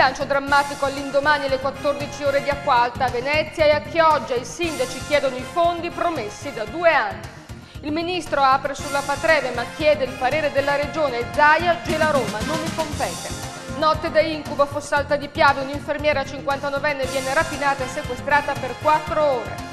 bilancio drammatico all'indomani alle 14 ore di Acqua Alta, a Venezia e a Chioggia. I sindaci chiedono i fondi promessi da 2 anni. Il ministro apre sulla Patreve ma chiede il parere della regione. Zaia gela Roma, non mi compete. Notte da incubo a Fossalta di Piave, un'infermiera 59enne viene rapinata e sequestrata per 4 ore.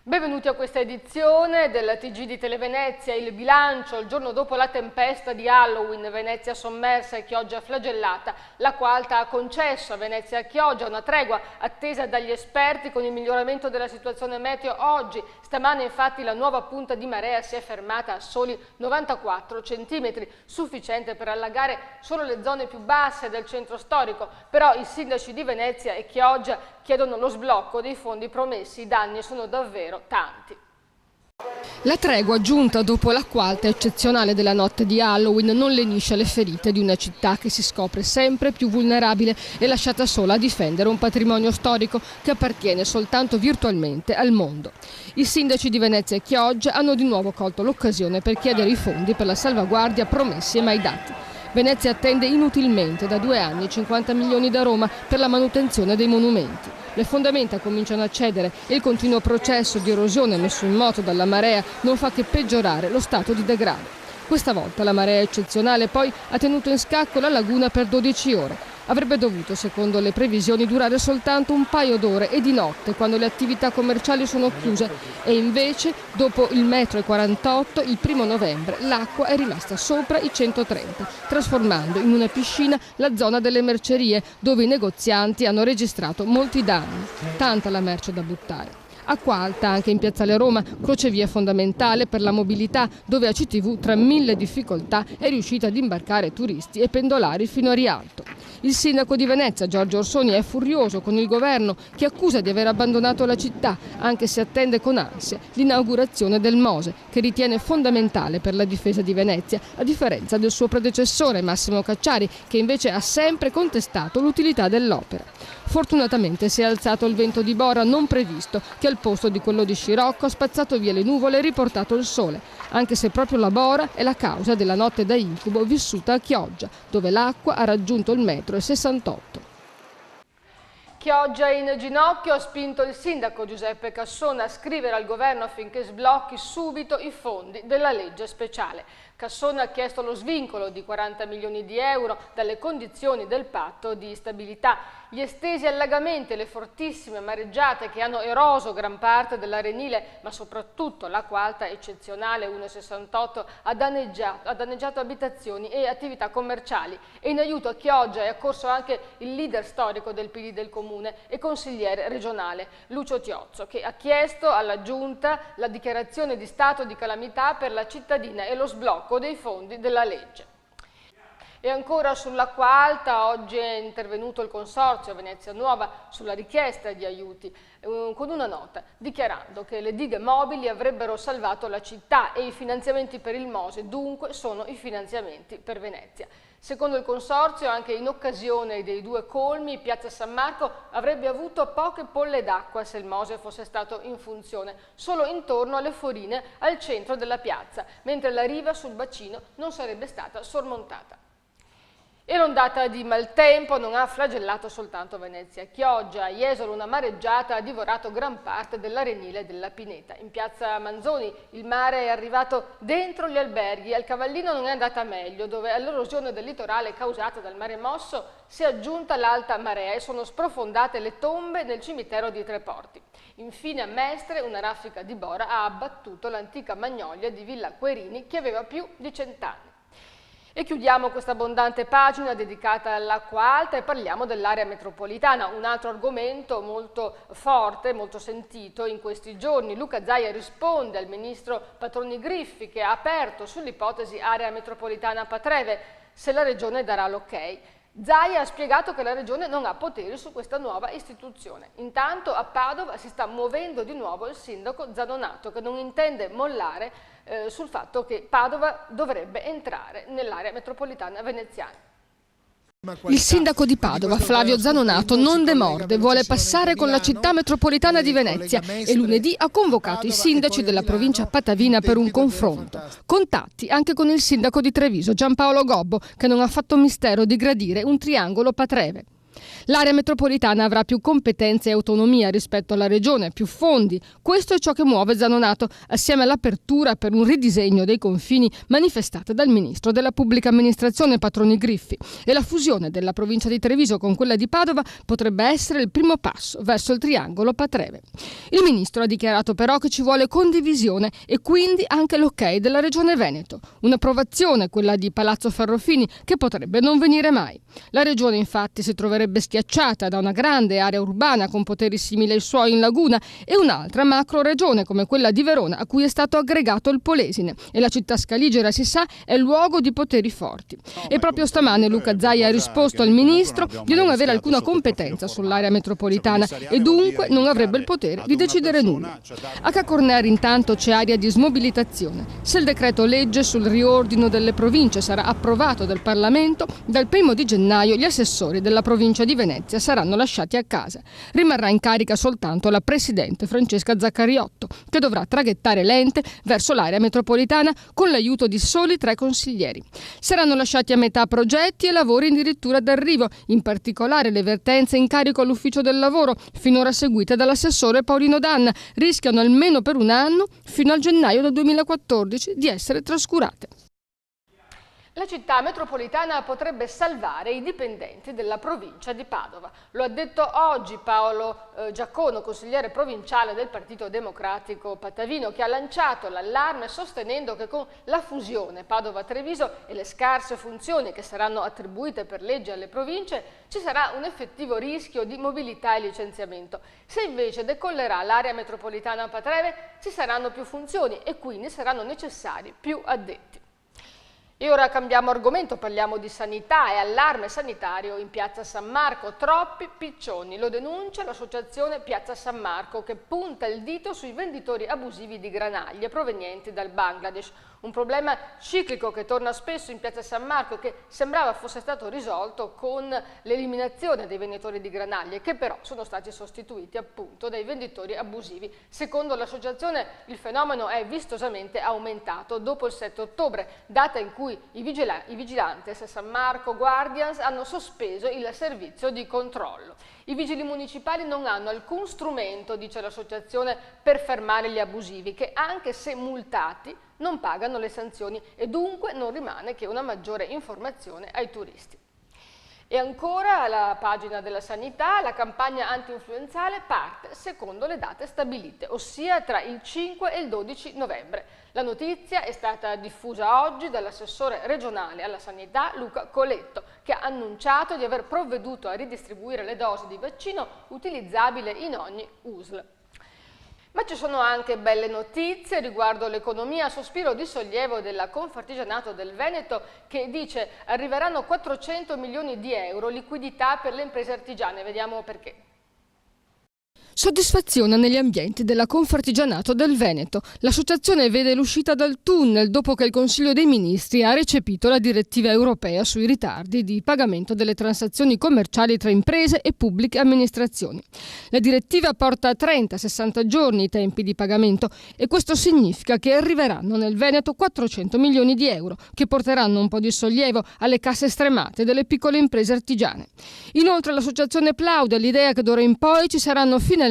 Benvenuti a questa edizione del TG di Televenezia. Il bilancio il giorno dopo la tempesta di Halloween, Venezia sommersa e Chioggia flagellata. L'Acqua Alta ha concesso a Venezia e Chioggia una tregua attesa dagli esperti con il miglioramento della situazione meteo oggi. Stamane infatti la nuova punta di marea si è fermata a soli 94 centimetri, sufficiente per allagare solo le zone più basse del centro storico. Però i sindaci di Venezia e Chioggia chiedono lo sblocco dei fondi promessi. I danni sono davvero tanti. La tregua giunta dopo l'acqua alta eccezionale della notte di Halloween non lenisce le ferite di una città che si scopre sempre più vulnerabile e lasciata sola a difendere un patrimonio storico che appartiene soltanto virtualmente al mondo. I sindaci di Venezia e Chioggia hanno di nuovo colto l'occasione per chiedere i fondi per la salvaguardia promessi e mai dati. Venezia attende inutilmente da 2 anni 50 milioni da Roma per la manutenzione dei monumenti. Le fondamenta cominciano a cedere e il continuo processo di erosione messo in moto dalla marea non fa che peggiorare lo stato di degrado. Questa volta la marea eccezionale poi ha tenuto in scacco la laguna per 12 ore. Avrebbe dovuto, secondo le previsioni, durare soltanto un paio d'ore e di notte, quando le attività commerciali sono chiuse. E invece, dopo il 1,48 m, il 1° novembre, l'acqua è rimasta sopra i 130, trasformando in una piscina la zona delle mercerie, dove i negozianti hanno registrato molti danni. Tanta la merce da buttare. Acqua Alta anche in Piazzale Roma, crocevia fondamentale per la mobilità, dove ACTV tra 1000 difficoltà è riuscita ad imbarcare turisti e pendolari fino a Rialto. Il sindaco di Venezia, Giorgio Orsoni, è furioso con il governo che accusa di aver abbandonato la città, anche se attende con ansia l'inaugurazione del Mose, che ritiene fondamentale per la difesa di Venezia, a differenza del suo predecessore Massimo Cacciari, che invece ha sempre contestato l'utilità dell'opera. Fortunatamente si è alzato il vento di Bora non previsto, che al posto di quello di Scirocco ha spazzato via le nuvole e riportato il sole, anche se proprio la Bora è la causa della notte da incubo vissuta a Chioggia, dove l'acqua ha raggiunto il 1,68 m. Chioggia in ginocchio ha spinto il sindaco Giuseppe Cassona a scrivere al governo affinché sblocchi subito i fondi della legge speciale. Cassona ha chiesto lo svincolo di 40 milioni di euro dalle condizioni del patto di stabilità. Gli estesi allagamenti e le fortissime mareggiate che hanno eroso gran parte dell'Arenile, ma soprattutto l'acqua alta eccezionale 1,68 ha danneggiato abitazioni e attività commerciali. E in aiuto a Chioggia è accorso anche il leader storico del PD del comune e consigliere regionale Lucio Tiozzo, che ha chiesto alla Giunta la dichiarazione di stato di calamità per la cittadina e lo sblocco dei fondi della legge. E ancora sull'acqua alta, oggi è intervenuto il Consorzio Venezia Nuova sulla richiesta di aiuti con una nota dichiarando che le dighe mobili avrebbero salvato la città e i finanziamenti per il Mose dunque sono i finanziamenti per Venezia. Secondo il Consorzio, anche in occasione dei 2 colmi, Piazza San Marco avrebbe avuto poche polle d'acqua se il Mose fosse stato in funzione, solo intorno alle forine al centro della piazza, mentre la riva sul bacino non sarebbe stata sormontata. E l'ondata di maltempo non ha flagellato soltanto Venezia e Chioggia. A Jesolo una mareggiata ha divorato gran parte dell'Arenile e della Pineta. In piazza Manzoni il mare è arrivato dentro gli alberghi. Al Cavallino non è andata meglio, dove all'erosione del litorale causata dal mare mosso si è aggiunta l'alta marea e sono sprofondate le tombe nel cimitero di Treporti. Infine a Mestre una raffica di Bora ha abbattuto l'antica magnolia di Villa Querini che aveva più di 100 anni. E chiudiamo questa abbondante pagina dedicata all'acqua alta e parliamo dell'area metropolitana, un altro argomento molto forte, molto sentito in questi giorni. Luca Zaia risponde al ministro Patroni Griffi che ha aperto sull'ipotesi area metropolitana Patreve se la regione darà l'ok. Zaia ha spiegato che la regione non ha poteri su questa nuova istituzione. Intanto a Padova si sta muovendo di nuovo il sindaco Zanonato che non intende mollare sul fatto che Padova dovrebbe entrare nell'area metropolitana veneziana. Il sindaco di Padova, Flavio Zanonato, non demorde, vuole passare con la città metropolitana di Venezia e lunedì ha convocato i sindaci della provincia patavina per un confronto. Contatti anche con il sindaco di Treviso, Giampaolo Gobbo, che non ha fatto mistero di gradire un triangolo Patreve. L'area metropolitana avrà più competenze e autonomia rispetto alla regione, più fondi. Questo è ciò che muove Zanonato, assieme all'apertura per un ridisegno dei confini manifestata dal ministro della pubblica amministrazione Patroni Griffi. E la fusione della provincia di Treviso con quella di Padova potrebbe essere il primo passo verso il triangolo Patreve. Il ministro ha dichiarato però che ci vuole condivisione e quindi anche l'ok della regione Veneto. Un'approvazione, quella di Palazzo Ferrofini, che potrebbe non venire mai. La regione infatti si troverebbe schiacciata da una grande area urbana con poteri simili ai suoi in Laguna e un'altra macro regione come quella di Verona, a cui è stato aggregato il Polesine, e la città scaligera, si sa, è luogo di poteri forti. E proprio stamane Luca Zaia ha risposto al ministro di non avere alcuna competenza sull'area metropolitana e dunque non avrebbe il potere di decidere nulla. A Cacorner intanto c'è aria di smobilitazione. Se il decreto legge sul riordino delle province sarà approvato dal Parlamento, dal 1° di gennaio gli assessori della provincia di Venezia saranno lasciati a casa. Rimarrà in carica soltanto la presidente Francesca Zaccariotto, che dovrà traghettare l'ente verso l'area metropolitana con l'aiuto di soli 3 consiglieri. Saranno lasciati a metà progetti e lavori addirittura d'arrivo, in particolare le vertenze in carico all'ufficio del lavoro, finora seguite dall'assessore Paolino Danna, rischiano almeno per un anno, fino al gennaio del 2014, di essere trascurate. La città metropolitana potrebbe salvare i dipendenti della provincia di Padova. Lo ha detto oggi Paolo Giacono, consigliere provinciale del Partito Democratico Patavino, che ha lanciato l'allarme sostenendo che con la fusione Padova-Treviso e le scarse funzioni che saranno attribuite per legge alle province ci sarà un effettivo rischio di mobilità e licenziamento. Se invece decollerà l'area metropolitana Patreve ci saranno più funzioni e quindi saranno necessari più addetti. E ora cambiamo argomento, parliamo di sanità e allarme sanitario in Piazza San Marco. Troppi piccioni, lo denuncia l'associazione Piazza San Marco, che punta il dito sui venditori abusivi di granaglie provenienti dal Bangladesh. Un problema ciclico che torna spesso in Piazza San Marco e che sembrava fosse stato risolto con l'eliminazione dei venditori di granaglie, che però sono stati sostituiti appunto dai venditori abusivi. Secondo l'associazione il fenomeno è vistosamente aumentato dopo il 7 ottobre, data in cui i vigilantes San Marco Guardians hanno sospeso il servizio di controllo. I vigili municipali non hanno alcun strumento, dice l'associazione, per fermare gli abusivi, che anche se multati non pagano le sanzioni e dunque non rimane che una maggiore informazione ai turisti. E ancora alla pagina della sanità, la campagna anti-influenzale parte secondo le date stabilite, ossia tra il 5 e il 12 novembre. La notizia è stata diffusa oggi dall'assessore regionale alla sanità Luca Coletto, che ha annunciato di aver provveduto a ridistribuire le dosi di vaccino utilizzabile in ogni USL. Ma ci sono anche belle notizie riguardo l'economia, sospiro di sollievo della Confartigianato del Veneto, che dice arriveranno 400 milioni di euro liquidità per le imprese artigiane. Vediamo perché. Soddisfazione negli ambienti della Confartigianato del Veneto. L'associazione vede l'uscita dal tunnel dopo che il Consiglio dei Ministri ha recepito la direttiva europea sui ritardi di pagamento delle transazioni commerciali tra imprese e pubbliche amministrazioni. La direttiva porta a 30-60 giorni i tempi di pagamento e questo significa che arriveranno nel Veneto 400 milioni di euro che porteranno un po' di sollievo alle casse stremate delle piccole imprese artigiane. Inoltre l'associazione plaude all'idea che d'ora in poi ci saranno finalmente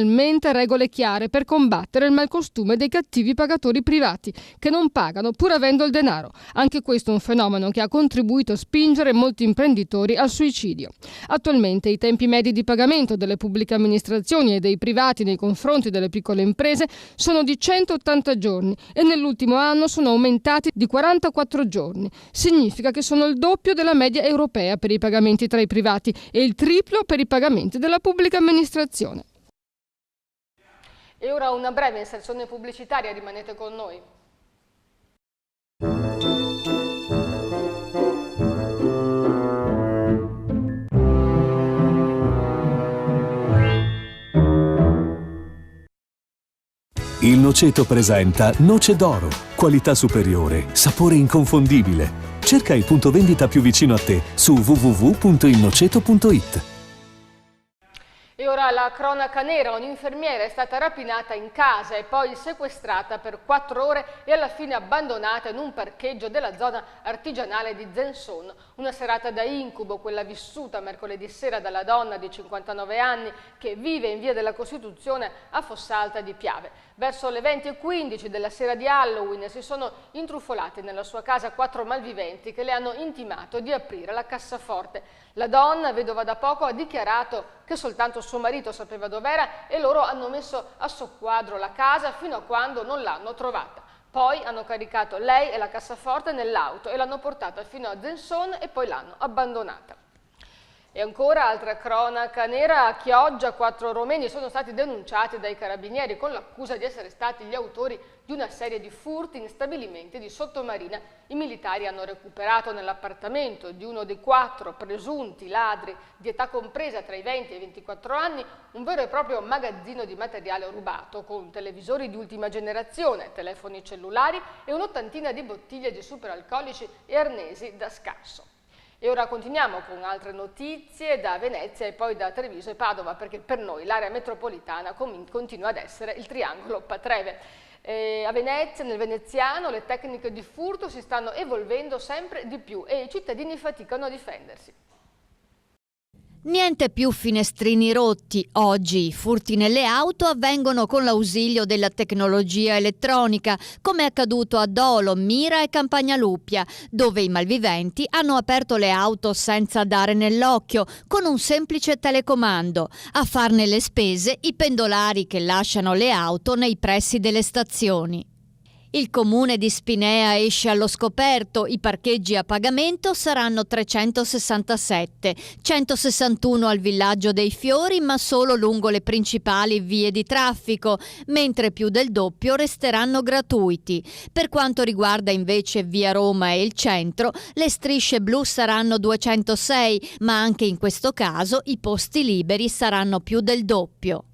regole chiare per combattere il malcostume dei cattivi pagatori privati che non pagano pur avendo il denaro. Anche questo è un fenomeno che ha contribuito a spingere molti imprenditori al suicidio. Attualmente i tempi medi di pagamento delle pubbliche amministrazioni e dei privati nei confronti delle piccole imprese sono di 180 giorni e nell'ultimo anno sono aumentati di 44 giorni. Significa che sono il doppio della media europea per i pagamenti tra i privati e il triplo per i pagamenti della pubblica amministrazione. E ora una breve inserzione pubblicitaria, rimanete con noi. Il Noceto presenta Noce d'Oro, qualità superiore, sapore inconfondibile. Cerca il punto vendita più vicino a te su www.ilnoceto.it. E ora la cronaca nera, un'infermiera è stata rapinata in casa e poi sequestrata per 4 ore e alla fine abbandonata in un parcheggio della zona artigianale di Zenzon. Una serata da incubo, quella vissuta mercoledì sera dalla donna di 59 anni che vive in via della Costituzione a Fossalta di Piave. Verso le 20:15 della sera di Halloween si sono intrufolati nella sua casa 4 malviventi che le hanno intimato di aprire la cassaforte. La donna, vedova da poco, ha dichiarato che soltanto suo marito sapeva dov'era e loro hanno messo a soqquadro la casa fino a quando non l'hanno trovata. Poi hanno caricato lei e la cassaforte nell'auto e l'hanno portata fino a Zenzon e poi l'hanno abbandonata. E ancora altra cronaca nera, a Chioggia 4 romeni sono stati denunciati dai carabinieri con l'accusa di essere stati gli autori di una serie di furti in stabilimenti di sottomarina. I militari hanno recuperato nell'appartamento di uno dei 4 presunti ladri di età compresa tra i 20 e i 24 anni un vero e proprio magazzino di materiale rubato con televisori di ultima generazione, telefoni cellulari e un'ottantina di bottiglie di superalcolici e arnesi da scasso. E ora continuiamo con altre notizie da Venezia e poi da Treviso e Padova, perché per noi l'area metropolitana continua ad essere il triangolo Patreve. A Venezia, nel veneziano, le tecniche di furto si stanno evolvendo sempre di più e i cittadini faticano a difendersi. Niente più finestrini rotti. Oggi i furti nelle auto avvengono con l'ausilio della tecnologia elettronica, come è accaduto a Dolo, Mira e Campagnaluppia, dove i malviventi hanno aperto le auto senza dare nell'occhio, con un semplice telecomando. A farne le spese i pendolari che lasciano le auto nei pressi delle stazioni. Il comune di Spinea esce allo scoperto, i parcheggi a pagamento saranno 367, 161 al villaggio dei Fiori ma solo lungo le principali vie di traffico, mentre più del doppio resteranno gratuiti. Per quanto riguarda invece via Roma e il centro, le strisce blu saranno 206, ma anche in questo caso i posti liberi saranno più del doppio.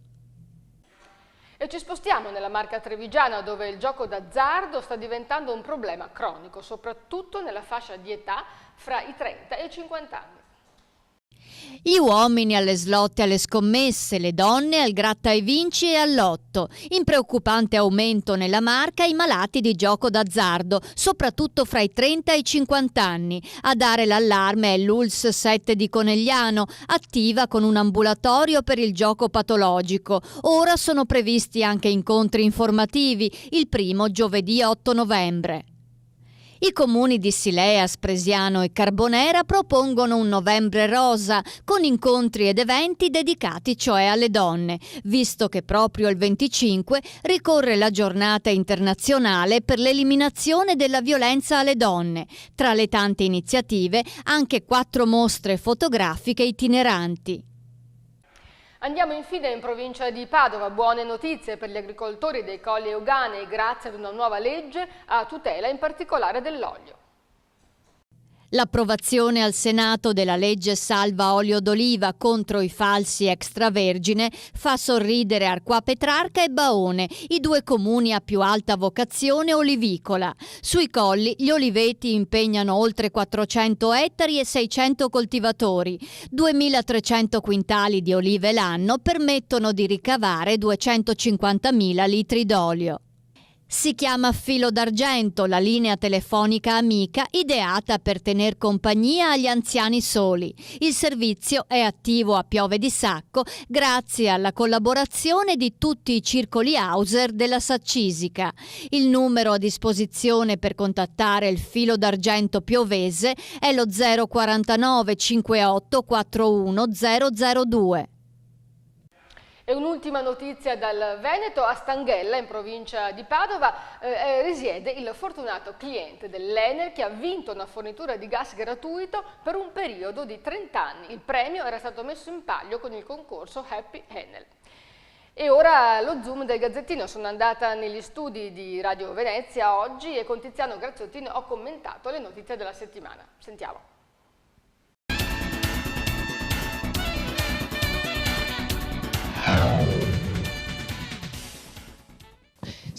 E ci spostiamo nella Marca trevigiana, dove il gioco d'azzardo sta diventando un problema cronico, soprattutto nella fascia di età fra i 30 e i 50 anni. Gli uomini alle slot e alle scommesse, le donne al gratta e vinci e al lotto. In preoccupante aumento nella Marca i malati di gioco d'azzardo, soprattutto fra i 30 e i 50 anni. A dare l'allarme è l'ULSS 7 di Conegliano, attiva con un ambulatorio per il gioco patologico. Ora sono previsti anche incontri informativi, il primo giovedì 8 novembre. I comuni di Silea, Spresiano e Carbonera propongono un novembre rosa, con incontri ed eventi dedicati cioè alle donne, visto che proprio il 25 ricorre la giornata internazionale per l'eliminazione della violenza alle donne. Tra le tante iniziative, anche 4 mostre fotografiche itineranti. Andiamo infine in provincia di Padova, buone notizie per gli agricoltori dei Colli Euganei grazie ad una nuova legge a tutela in particolare dell'olio. L'approvazione al Senato della legge salva olio d'oliva contro i falsi extravergine fa sorridere Arquà Petrarca e Baone, i 2 comuni a più alta vocazione olivicola. Sui colli gli oliveti impegnano oltre 400 ettari e 600 coltivatori. 2.300 quintali di olive l'anno permettono di ricavare 250.000 litri d'olio. Si chiama Filo d'Argento, la linea telefonica amica ideata per tener compagnia agli anziani soli. Il servizio è attivo a Piove di Sacco grazie alla collaborazione di tutti i circoli Hauser della Saccisica. Il numero a disposizione per contattare il Filo d'Argento piovese è lo 049 58 41 002. E un'ultima notizia dal Veneto: a Stanghella, in provincia di Padova, risiede il fortunato cliente dell'Enel che ha vinto una fornitura di gas gratuito per un periodo di 30 anni. Il premio era stato messo in palio con il concorso Happy Enel. E ora lo zoom del Gazzettino. Sono andata negli studi di Radio Venezia oggi e con Tiziano Graziottini ho commentato le notizie della settimana. Sentiamo.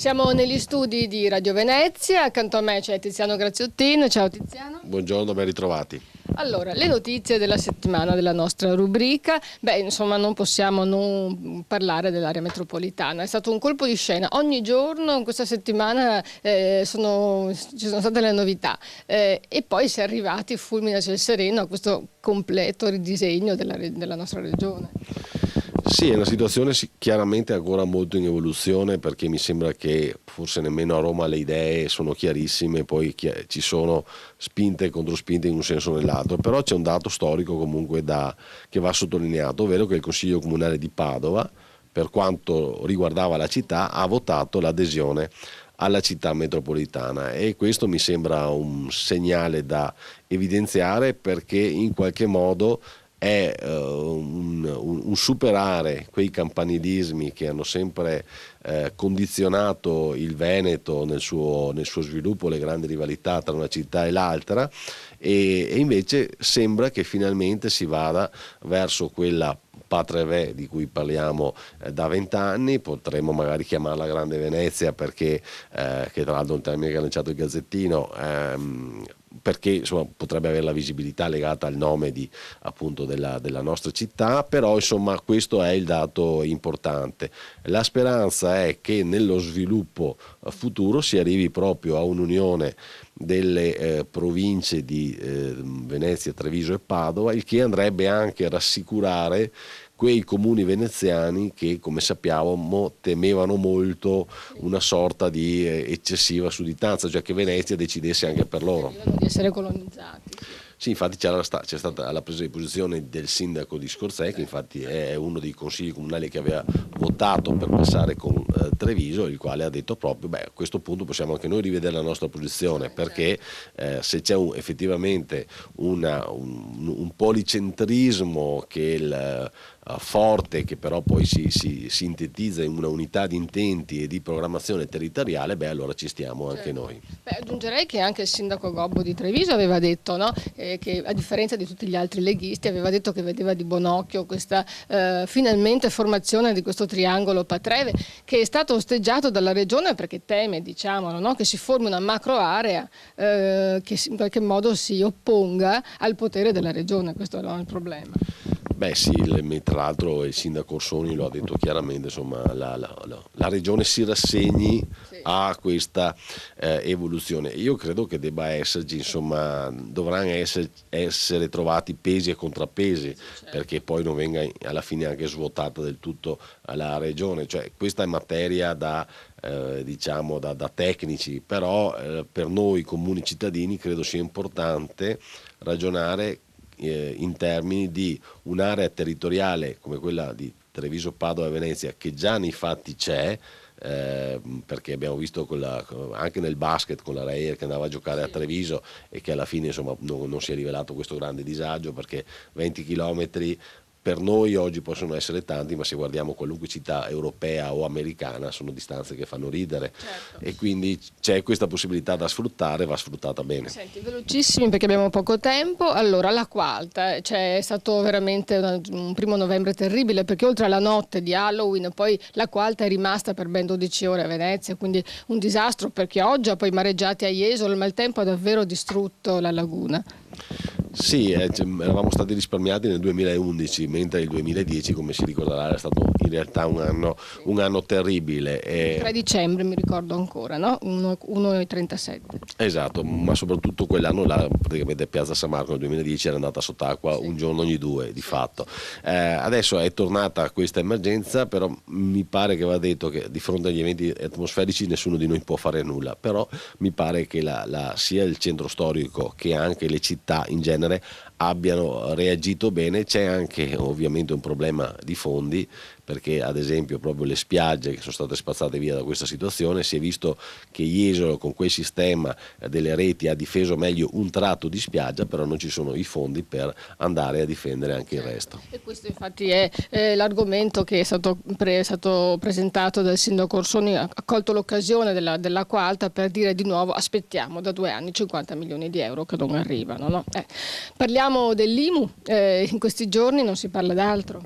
Siamo negli studi di Radio Venezia, accanto a me c'è Tiziano Graziottin. Ciao Tiziano. Buongiorno, ben ritrovati. Allora, le notizie della settimana della nostra rubrica, non possiamo non parlare dell'area metropolitana. È stato un colpo di scena. Ogni giorno in questa settimana ci sono state le novità e poi si è arrivati fulmine a ciel sereno a questo completo ridisegno della nostra regione. Sì, è una situazione chiaramente ancora molto in evoluzione, perché mi sembra che forse nemmeno a Roma le idee sono chiarissime, poi ci sono spinte e controspinte in un senso o nell'altro, però c'è un dato storico comunque che va sottolineato, ovvero che il Consiglio Comunale di Padova, per quanto riguardava la città, ha votato l'adesione alla città metropolitana, e questo mi sembra un segnale da evidenziare, perché in qualche modo è un superare quei campanilismi che hanno sempre condizionato il Veneto nel suo sviluppo, le grandi rivalità tra una città e l'altra, e invece sembra che finalmente si vada verso quella Patreve di cui parliamo da 20 anni, potremmo magari chiamarla Grande Venezia, perché che tra l'altro è un termine che ha lanciato il Gazzettino, perché insomma potrebbe avere la visibilità legata al nome appunto della nostra città, però insomma questo è il dato importante. La speranza è che nello sviluppo futuro si arrivi proprio a un'unione delle province di Venezia, Treviso e Padova, il che andrebbe anche a rassicurare quei comuni veneziani che, come sappiamo, temevano molto una sorta di eccessiva sudditanza, cioè che Venezia decidesse anche per loro di essere colonizzati. Sì, infatti c'è stata la presa di posizione del sindaco di Scorzè, che infatti è uno dei consigli comunali che aveva votato per passare con Treviso, il quale ha detto proprio, a questo punto possiamo anche noi rivedere la nostra posizione, perché se c'è effettivamente un policentrismo forte, che però poi si sintetizza in una unità di intenti e di programmazione territoriale, allora ci stiamo anche noi. Aggiungerei che anche il sindaco Gobbo di Treviso aveva detto, no? Che a differenza di tutti gli altri leghisti aveva detto che vedeva di buon occhio questa finalmente formazione di questo triangolo Patreve, che è stato osteggiato dalla regione perché teme, diciamolo, no? Che si formi una macro area che in qualche modo si opponga al potere della regione. Questo era il problema. Sì, tra l'altro il sindaco Orsoni lo ha detto chiaramente, insomma la regione si rassegni a questa evoluzione. Io credo che debba esserci, insomma, dovranno essere trovati pesi e contrappesi, perché poi non venga alla fine anche svuotata del tutto la regione, cioè questa è materia da tecnici, però per noi comuni cittadini credo sia importante ragionare in termini di un'area territoriale come quella di Treviso, Padova e Venezia, che già nei fatti c'è, perché abbiamo visto anche nel basket con la Reyer che andava a giocare a Treviso e che alla fine insomma non si è rivelato questo grande disagio, perché 20 chilometri per noi oggi possono essere tanti, ma se guardiamo qualunque città europea o americana sono distanze che fanno ridere, certo. E quindi c'è questa possibilità da sfruttare, va sfruttata bene. Senti, velocissimi perché abbiamo poco tempo. Allora, la Quarta, è stato veramente un 1° novembre terribile, perché oltre alla notte di Halloween poi la Quarta è rimasta per ben 12 ore a Venezia, quindi un disastro per Chioggia, poi mareggiati a Jesolo, il maltempo ha davvero distrutto la laguna. Sì, eravamo stati risparmiati nel 2011, mentre il 2010, come si ricorderà, è stato in realtà un anno terribile. 3 dicembre mi ricordo ancora, no? 1,37. Esatto, ma soprattutto quell'anno là, praticamente Piazza San Marco nel 2010 era andata sott'acqua un giorno ogni 2 di fatto. Adesso è tornata questa emergenza, però mi pare che va detto che di fronte agli eventi atmosferici nessuno di noi può fare nulla, però mi pare che sia il centro storico che anche le città in genere abbiano reagito bene. C'è anche ovviamente un problema di fondi, perché ad esempio proprio le spiagge che sono state spazzate via da questa situazione, si è visto che Jesolo con quel sistema delle reti ha difeso meglio un tratto di spiaggia, però non ci sono i fondi per andare a difendere anche il resto. E questo infatti è l'argomento che è stato presentato dal sindaco Orsoni. Ha colto l'occasione dell'acqua alta per dire di nuovo: aspettiamo da 2 anni 50 milioni di euro che non arrivano, no? Parliamo Parliamo dell'IMU, in questi giorni non si parla d'altro.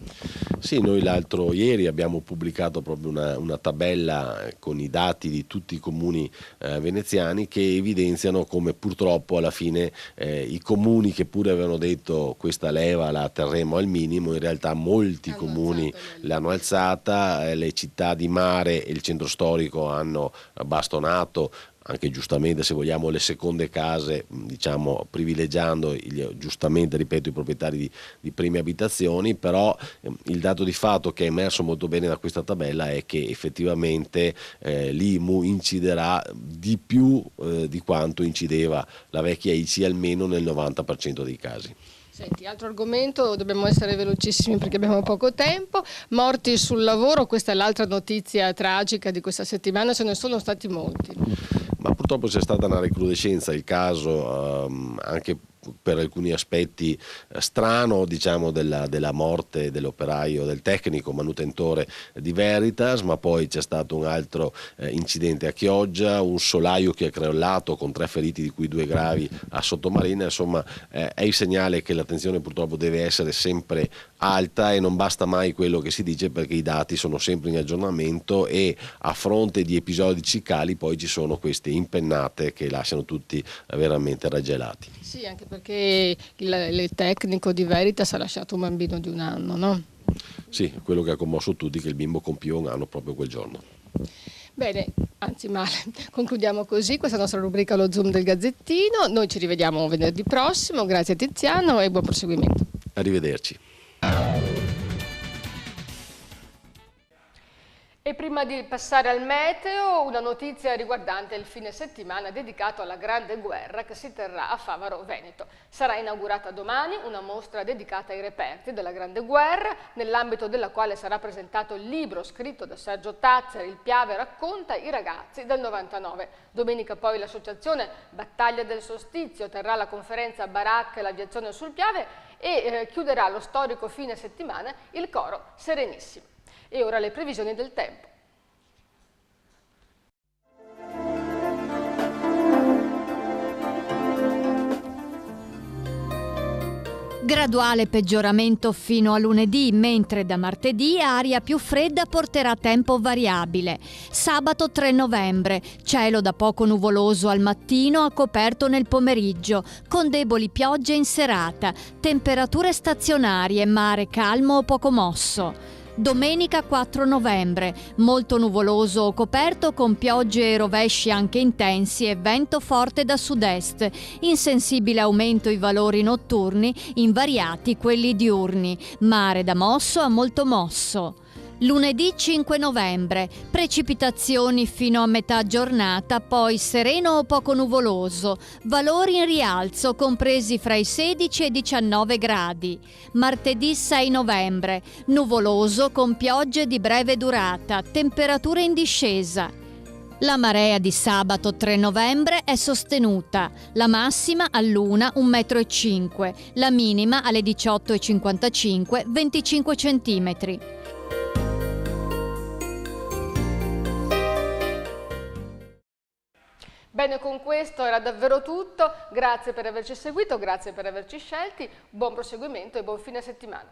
Sì, noi l'altro ieri abbiamo pubblicato proprio una tabella con i dati di tutti i comuni veneziani che evidenziano come purtroppo alla fine i comuni che pure avevano detto questa leva la terremo al minimo, in realtà molti comuni l'hanno alzata, le città di mare e il centro storico hanno bastonato, anche giustamente se vogliamo, le seconde case, diciamo privilegiando giustamente, ripeto, i proprietari di prime abitazioni, però il dato di fatto che è emerso molto bene da questa tabella è che effettivamente l'IMU inciderà di più di quanto incideva la vecchia ICI, almeno nel 90% dei casi. Senti, altro argomento, dobbiamo essere velocissimi perché abbiamo poco tempo. Morti sul lavoro, questa è l'altra notizia tragica di questa settimana, ce ne sono stati molti. Ma purtroppo c'è stata una recrudescenza, il caso anche per alcuni aspetti strano, diciamo, della morte dell'operaio, del tecnico manutentore di Veritas, ma poi c'è stato un altro incidente a Chioggia, un solaio che è crollato con 3 feriti di cui 2 gravi a Sottomarina. Insomma, è il segnale che l'attenzione purtroppo deve essere sempre alta e non basta mai quello che si dice, perché i dati sono sempre in aggiornamento e a fronte di episodi cicali poi ci sono queste impennate che lasciano tutti veramente raggelati. Sì, anche perché il tecnico di Veritas ha lasciato un bambino di 1 anno, no? Sì, quello che ha commosso tutti è che il bimbo compiva 1 anno proprio quel giorno. Bene, anzi male, concludiamo così questa nostra rubrica Lo Zoom del Gazzettino. Noi ci rivediamo venerdì prossimo, grazie a Tiziano e buon proseguimento. Arrivederci. E prima di passare al meteo, una notizia riguardante il fine settimana dedicato alla Grande Guerra che si terrà a Favaro, Veneto. Sarà inaugurata domani una mostra dedicata ai reperti della Grande Guerra, nell'ambito della quale sarà presentato il libro scritto da Sergio Tazzer, Il Piave racconta i ragazzi del 99. Domenica poi l'associazione Battaglia del Solstizio terrà la conferenza Baracca e l'aviazione sul Piave e chiuderà lo storico fine settimana il coro Serenissimo. E ora le previsioni del tempo. Graduale peggioramento fino a lunedì, mentre da martedì aria più fredda porterà tempo variabile. Sabato 3 novembre, cielo da poco nuvoloso al mattino a coperto nel pomeriggio, con deboli piogge in serata, temperature stazionarie, mare calmo o poco mosso. Domenica 4 novembre, molto nuvoloso o coperto con piogge e rovesci anche intensi e vento forte da sud-est, insensibile aumento i valori notturni, invariati quelli diurni, mare da mosso a molto mosso. Lunedì 5 novembre, precipitazioni fino a metà giornata, poi sereno o poco nuvoloso, valori in rialzo compresi fra i 16 e i 19 gradi. Martedì 6 novembre, nuvoloso con piogge di breve durata, temperature in discesa. La marea di sabato 3 novembre è sostenuta, la massima all'1 1,5 m, la minima alle 18,55 25 cm. Bene, con questo era davvero tutto, grazie per averci seguito, grazie per averci scelti, buon proseguimento e buon fine settimana.